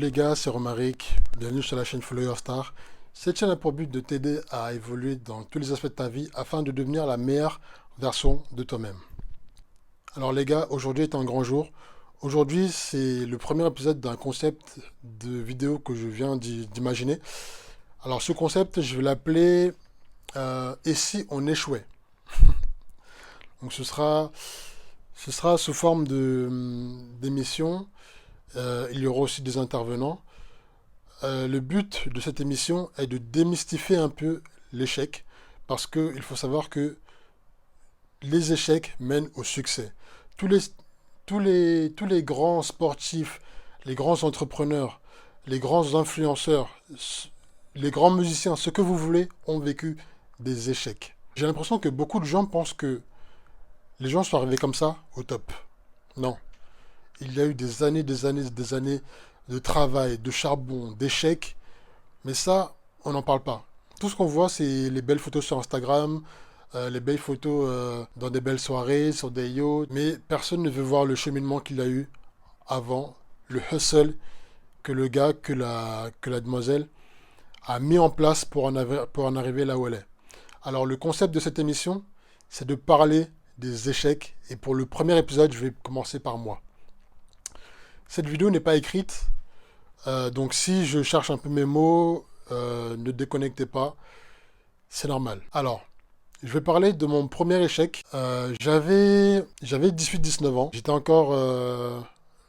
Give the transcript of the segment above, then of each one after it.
Salut les gars, c'est Romaric, bienvenue sur la chaîne Follow Your Star. Cette chaîne a pour but de t'aider à évoluer dans tous les aspects de ta vie afin de devenir la meilleure version de toi-même. Alors les gars, aujourd'hui est un grand jour. Aujourd'hui, c'est le premier épisode d'un concept de vidéo que je viens d'imaginer. Alors ce concept, je vais l'appeler Et si on échouait? Donc ce sera sous forme d'émission. Il y aura aussi des intervenants. Le but de cette émission est de démystifier un peu l'échec, parce qu'il faut savoir que les échecs mènent au succès. Tous les, tous les grands sportifs, les grands entrepreneurs, les grands influenceurs, les grands musiciens, ce que vous voulez, ont vécu des échecs. J'ai l'impression que beaucoup de gens pensent que les gens sont arrivés comme ça au top. Non. Il y a eu des années de travail, de charbon, d'échecs, mais ça, on n'en parle pas. Tout ce qu'on voit, c'est les belles photos sur Instagram, les belles photos dans des belles soirées, sur des yachts, mais personne ne veut voir le cheminement qu'il a eu avant, le hustle que le gars, que la demoiselle a mis en place pour en arriver là où elle est. Alors le concept de cette émission, c'est de parler des échecs, et pour le premier épisode, je vais commencer par moi. Cette vidéo n'est pas écrite, donc si je cherche un peu mes mots, ne déconnectez pas, c'est normal. Alors, je vais parler de mon premier échec. J'avais 18-19 ans,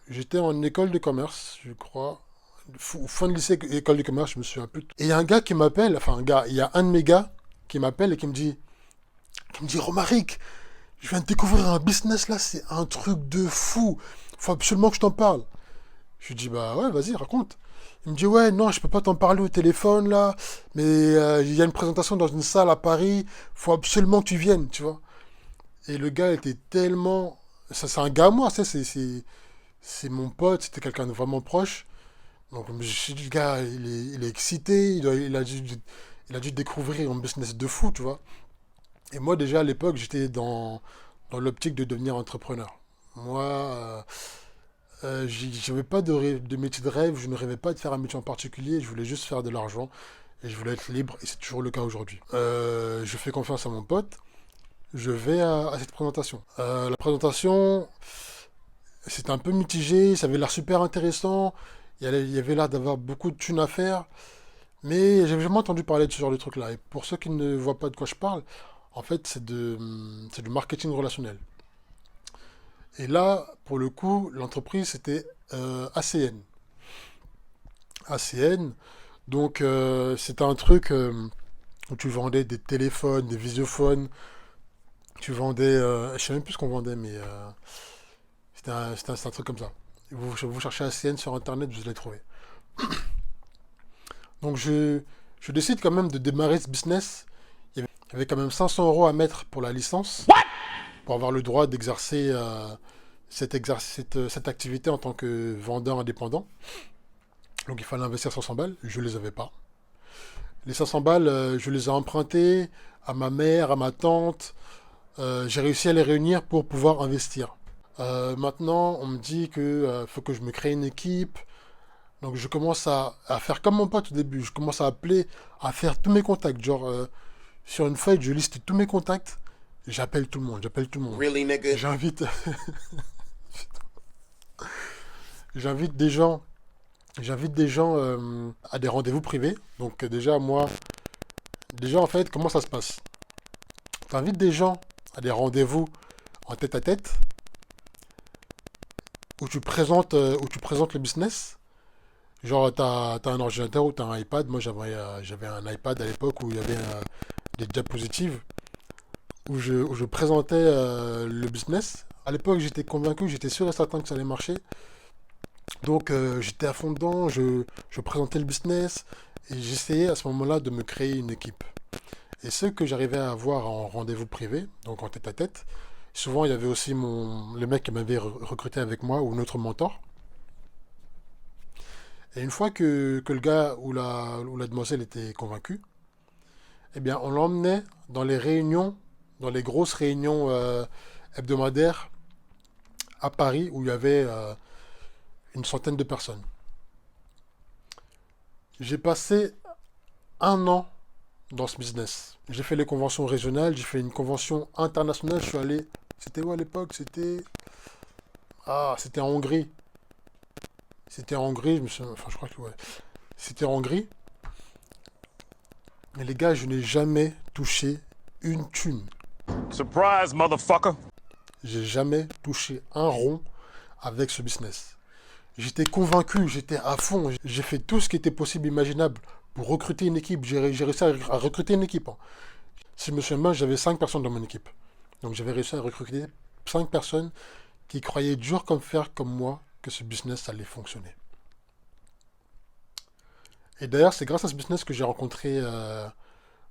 j'étais en école de commerce, je crois, fin de lycée, école de commerce, je me souviens plus. Et il y a un gars qui m'appelle, il y a un de mes gars qui m'appelle et qui me dit Romaric, je viens de découvrir un business là, c'est un truc de fou. Faut absolument que je t'en parle. Je lui dis, bah ouais, vas-y, raconte. Il me dit, ouais, non, je peux pas t'en parler au téléphone là, mais il y a une présentation dans une salle à Paris, faut absolument que tu viennes, tu vois. Et le gars était tellement. Ça, c'est un gars à moi, c'est mon pote, c'était quelqu'un de vraiment proche. Donc je me suis dit, le gars, il est excité, il a dû découvrir un business de fou, tu vois. Et moi, déjà à l'époque, j'étais dans l'optique de devenir entrepreneur. Moi, j'avais pas de métier de rêve, je ne rêvais pas de faire un métier en particulier, je voulais juste faire de l'argent et je voulais être libre, et c'est toujours le cas aujourd'hui. Je fais confiance à mon pote, je vais à cette présentation. La présentation, c'était un peu mitigé, ça avait l'air super intéressant, il y avait l'air d'avoir beaucoup de thunes à faire, mais j'avais jamais entendu parler de ce genre de truc-là. Et pour ceux qui ne voient pas de quoi je parle, en fait, c'est du marketing relationnel. Et là, pour le coup, l'entreprise, c'était ACN. ACN, donc c'était un truc où tu vendais des téléphones, des visiophones, tu vendais, je sais même plus ce qu'on vendait, mais c'était un truc comme ça. Vous cherchez ACN sur Internet, vous allez trouver. Donc je décide quand même de démarrer ce business. Il y avait quand même 500 euros à mettre pour la licence, pour avoir le droit d'exercer cette activité en tant que vendeur indépendant. Donc il fallait investir 500 balles, je ne les avais pas. Les 500 balles, je les ai empruntées à ma mère, à ma tante. J'ai réussi à les réunir pour pouvoir investir. Maintenant, on me dit que faut que je me crée une équipe. Donc je commence à faire comme mon pote au début. Je commence à appeler, à faire tous mes contacts. Genre, sur une feuille, je liste tous mes contacts. J'appelle tout le monde, j'appelle tout le monde. Really, nigga? J'invite, j'invite des gens, j'invite des gens à des rendez-vous privés. Donc déjà en fait, comment ça se passe? Tu invites des gens à des rendez-vous en tête à tête où tu présentes le business. Genre, t'as un ordinateur ou t'as un iPad. Moi, j'avais un iPad à l'époque où il y avait des diapositives où je présentais le business. À l'époque, j'étais convaincu, j'étais sûr et certain que ça allait marcher. Donc, j'étais à fond dedans, je présentais le business et j'essayais à ce moment-là de me créer une équipe. Et ceux que j'arrivais à avoir en rendez-vous privé, donc en tête à tête, souvent il y avait aussi le mec qui m'avait recruté avec moi ou notre mentor. Et une fois que le gars ou la demoiselle était convaincu, eh bien, on l'emmenait dans les réunions, dans les grosses réunions hebdomadaires à Paris où il y avait une centaine de personnes. J'ai passé un an dans ce business. J'ai fait les conventions régionales, j'ai fait une convention internationale. Je suis allé. C'était où à l'époque? C'était en Hongrie. C'était en Hongrie, enfin, je crois que ouais. C'était en Hongrie. Mais les gars, je n'ai jamais touché une thune. Surprise, motherfucker! J'ai jamais touché un rond avec ce business. J'étais convaincu, j'étais à fond. J'ai fait tout ce qui était possible, imaginable pour recruter une équipe. J'ai réussi à recruter une équipe, hein. Si je me souviens bien, j'avais 5 personnes dans mon équipe. Donc j'avais réussi à recruter 5 personnes qui croyaient dur comme fer, comme moi, que ce business allait fonctionner. Et d'ailleurs, c'est grâce à ce business que j'ai rencontré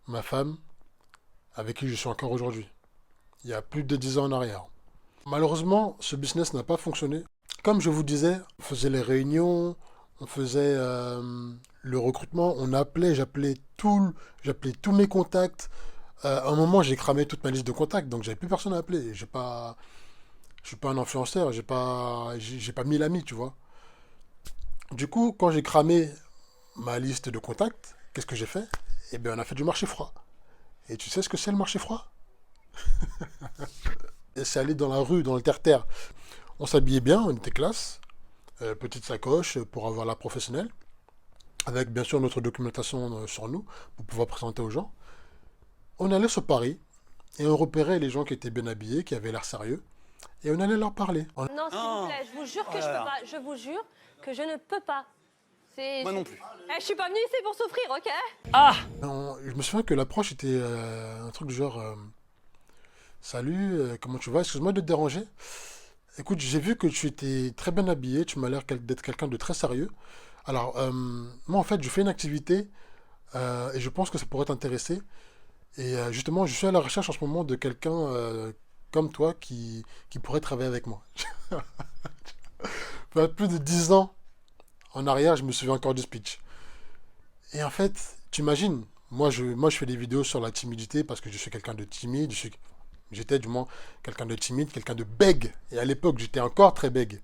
ma femme, avec qui je suis encore aujourd'hui, il y a plus de 10 ans en arrière. Malheureusement, ce business n'a pas fonctionné. Comme je vous disais, on faisait les réunions, on faisait le recrutement, j'appelais tous mes contacts. À un moment, j'ai cramé toute ma liste de contacts, donc j'avais plus personne à appeler. Je suis pas un influenceur, j'ai pas 1000 amis, tu vois. Du coup, quand j'ai cramé ma liste de contacts, qu'est-ce que j'ai fait? Eh bien, on a fait du marché froid. Et tu sais ce que c'est le marché froid? Et c'est aller dans la rue, dans le terre-terre. On s'habillait bien, on était classe, petite sacoche pour avoir la professionnelle, avec bien sûr notre documentation sur nous, pour pouvoir présenter aux gens. On allait sur Paris, et on repérait les gens qui étaient bien habillés, qui avaient l'air sérieux, et on allait leur parler. Non, s'il vous plaît, je vous jure que je peux pas. Je vous jure que je ne peux pas. Moi non plus. Je suis pas venue ici pour souffrir, ok? Je me souviens que l'approche était un truc du genre Salut, comment tu vas? Excuse-moi de te déranger. Écoute, j'ai vu que tu étais très bien habillé, tu m'as l'air d'être quelqu'un de très sérieux. Alors, moi en fait, je fais une activité et je pense que ça pourrait t'intéresser. Et justement, je suis à la recherche en ce moment de quelqu'un comme toi qui pourrait travailler avec moi. Plus de 10 ans en arrière, je me souviens encore du speech. Et en fait, tu imagines, moi je fais des vidéos sur la timidité parce que je suis quelqu'un de timide, j'étais du moins quelqu'un de timide, quelqu'un de bègue. Et à l'époque, j'étais encore très bègue.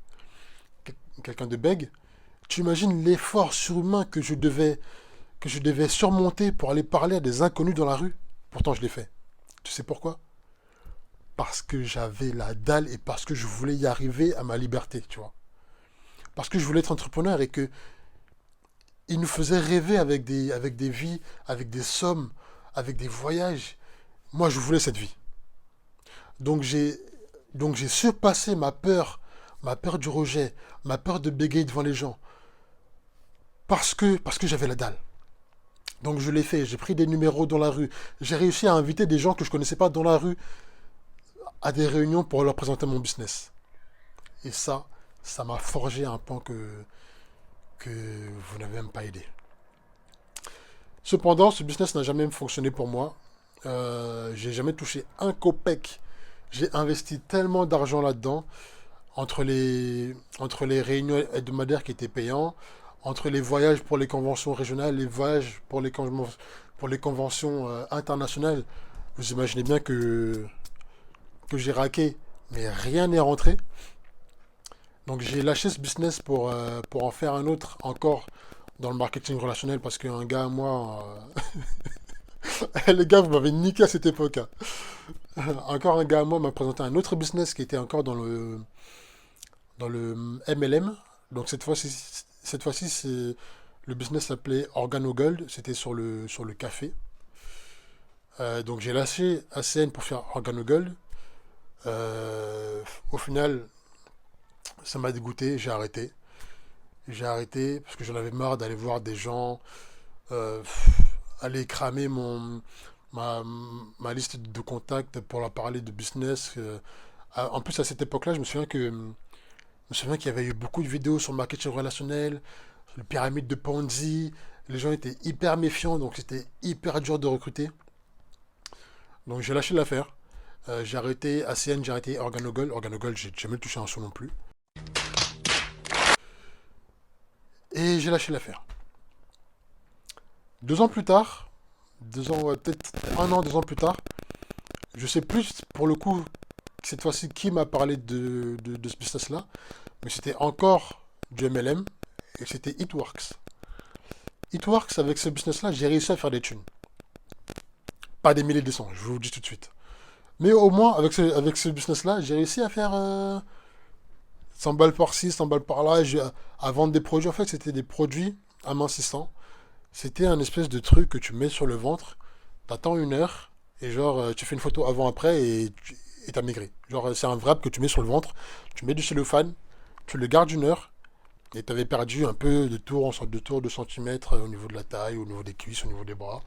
Quelqu'un de bègue. Tu imagines l'effort surhumain que je devais surmonter pour aller parler à des inconnus dans la rue. Pourtant, je l'ai fait. Tu sais pourquoi? Parce que j'avais la dalle et parce que je voulais y arriver à ma liberté, tu vois. Parce que je voulais être entrepreneur et que il nous faisait rêver avec des vies, avec des sommes, avec des voyages. Moi, je voulais cette vie. Donc j'ai donc j'ai surpassé ma peur du rejet, ma peur de bégayer devant les gens, parce que j'avais la dalle. Donc je l'ai fait, j'ai pris des numéros dans la rue, j'ai réussi à inviter des gens que je ne connaissais pas dans la rue à des réunions pour leur présenter mon business. Et ça m'a forgé un pan que vous n'avez même pas aidé. Cependant, ce business n'a jamais fonctionné pour moi. J'ai jamais touché un copec. J'ai investi tellement d'argent là-dedans, entre les réunions hebdomadaires qui étaient payants, entre les voyages pour les conventions régionales, les voyages pour les conventions internationales. Vous imaginez bien que j'ai raqué, mais rien n'est rentré. Donc j'ai lâché ce business pour en faire un autre encore dans le marketing relationnel parce qu'un gars, moi, les gars, vous m'avez niqué à cette époque, hein. Encore un gars à moi m'a présenté un autre business qui était encore dans le MLM. Donc cette fois-ci le business s'appelait Organogold, c'était sur le café. Donc j'ai lâché ACN pour faire Organogold. Au final, ça m'a dégoûté, j'ai arrêté. J'ai arrêté parce que j'en avais marre d'aller voir des gens, euh, aller cramer ma, ma liste de contacts pour leur parler de business. En plus, à cette époque-là, je me souviens qu'il y avait eu beaucoup de vidéos sur le marketing relationnel, sur le pyramide de Ponzi. Les gens étaient hyper méfiants, donc c'était hyper dur de recruter. Donc j'ai lâché l'affaire. J'ai arrêté ACN, j'ai arrêté Organogold. Organogold, j'ai jamais touché un sou non plus. Et j'ai lâché l'affaire. 2 ans plus tard, 2 ans, ouais, peut-être un an, 2 ans plus tard, je sais plus pour le coup cette fois-ci qui m'a parlé de ce business-là, mais c'était encore du MLM et c'était It Works. It Works, avec ce business-là, j'ai réussi à faire des thunes. Pas des milliers de cents, je vous le dis tout de suite. Mais au moins, avec ce business-là, j'ai réussi à faire 100 balles par-ci, 100 balles par-là, à vendre des produits. En fait, c'était des produits amincissants. C'était un espèce de truc que tu mets sur le ventre, t'attends 1 heure, et genre, tu fais une photo avant-après et t'as maigri. Genre, c'est un wrap que tu mets sur le ventre, tu mets du cellophane, tu le gardes 1 heure, et t'avais perdu un peu de tour, en sorte de tour de centimètres au niveau de la taille, au niveau des cuisses, au niveau des bras.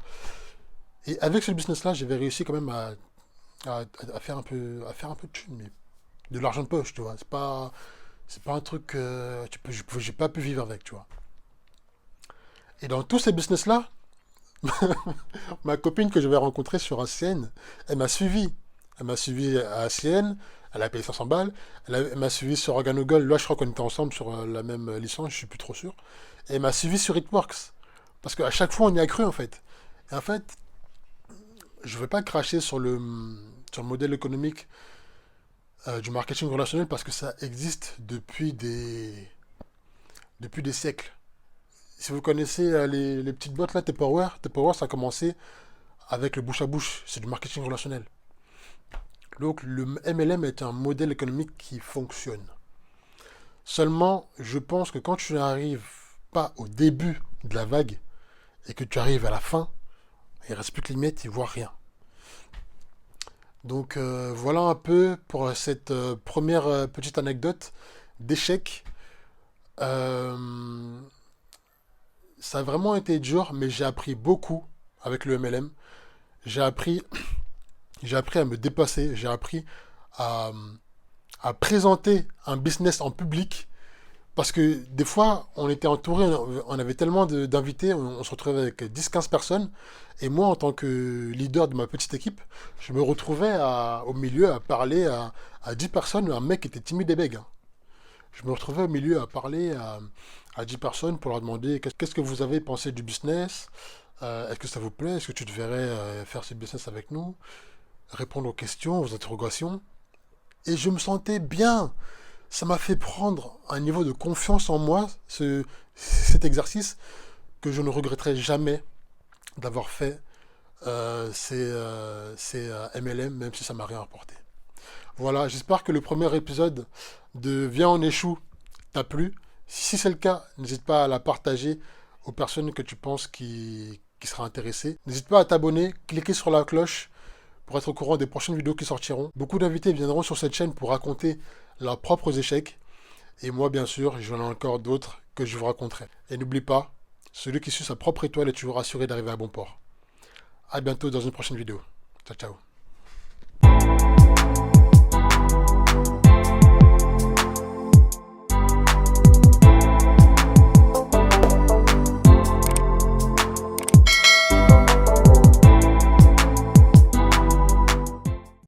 Et avec ce business-là, j'avais réussi quand même à faire un peu, de thunes, mais de l'argent de poche, tu vois. C'est pas un truc que j'ai pas pu vivre avec, tu vois. Et dans tous ces business-là, ma copine que j'avais rencontrée sur ACN, elle m'a suivi. Elle m'a suivi à ACN, elle a payé 500 balles. Elle m'a suivi sur Organogle. Là, je crois qu'on était ensemble sur la même licence, je suis plus trop sûr. Et elle m'a suivi sur Itworks. Parce qu'à chaque fois, on y a cru, en fait. Et en fait, je ne veux pas cracher sur le modèle économique du marketing relationnel parce que ça existe depuis des siècles. Si vous connaissez les petites boîtes là, Tupperware, ça a commencé avec le bouche à bouche. C'est du marketing relationnel. Donc le MLM est un modèle économique qui fonctionne. Seulement, je pense que quand tu n'arrives pas au début de la vague et que tu arrives à la fin, il ne reste plus que les miettes, ils ne voient rien. Donc voilà un peu pour cette première petite anecdote d'échec. Ça a vraiment été dur, mais j'ai appris beaucoup avec le MLM. J'ai appris à me dépasser, j'ai appris à, à présenter un business en public. Parce que des fois, on était entouré, on avait tellement d'invités, on se retrouvait avec 10-15 personnes. Et moi, en tant que leader de ma petite équipe, je me retrouvais au milieu à parler à 10 personnes, un mec qui était timide et bègue, hein. Je me retrouvais au milieu à parler à 10 personnes pour leur demander qu'est-ce que vous avez pensé du business, est-ce que ça vous plaît, est-ce que tu devrais faire ce business avec nous, répondre aux questions, aux interrogations. Et je me sentais bien. Ça m'a fait prendre un niveau de confiance en moi, cet exercice, que je ne regretterai jamais d'avoir fait ces MLM, même si ça m'a rien apporté. Voilà, j'espère que le premier épisode de Viens on échoue t'a plu. Si c'est le cas, n'hésite pas à la partager aux personnes que tu penses qui sera intéressées. N'hésite pas à t'abonner, cliquer sur la cloche pour être au courant des prochaines vidéos qui sortiront. Beaucoup d'invités viendront sur cette chaîne pour raconter leurs propres échecs. Et moi, bien sûr, j'en ai encore d'autres que je vous raconterai. Et n'oublie pas, celui qui suit sa propre étoile est toujours assuré d'arriver à bon port. A bientôt dans une prochaine vidéo. Ciao, ciao.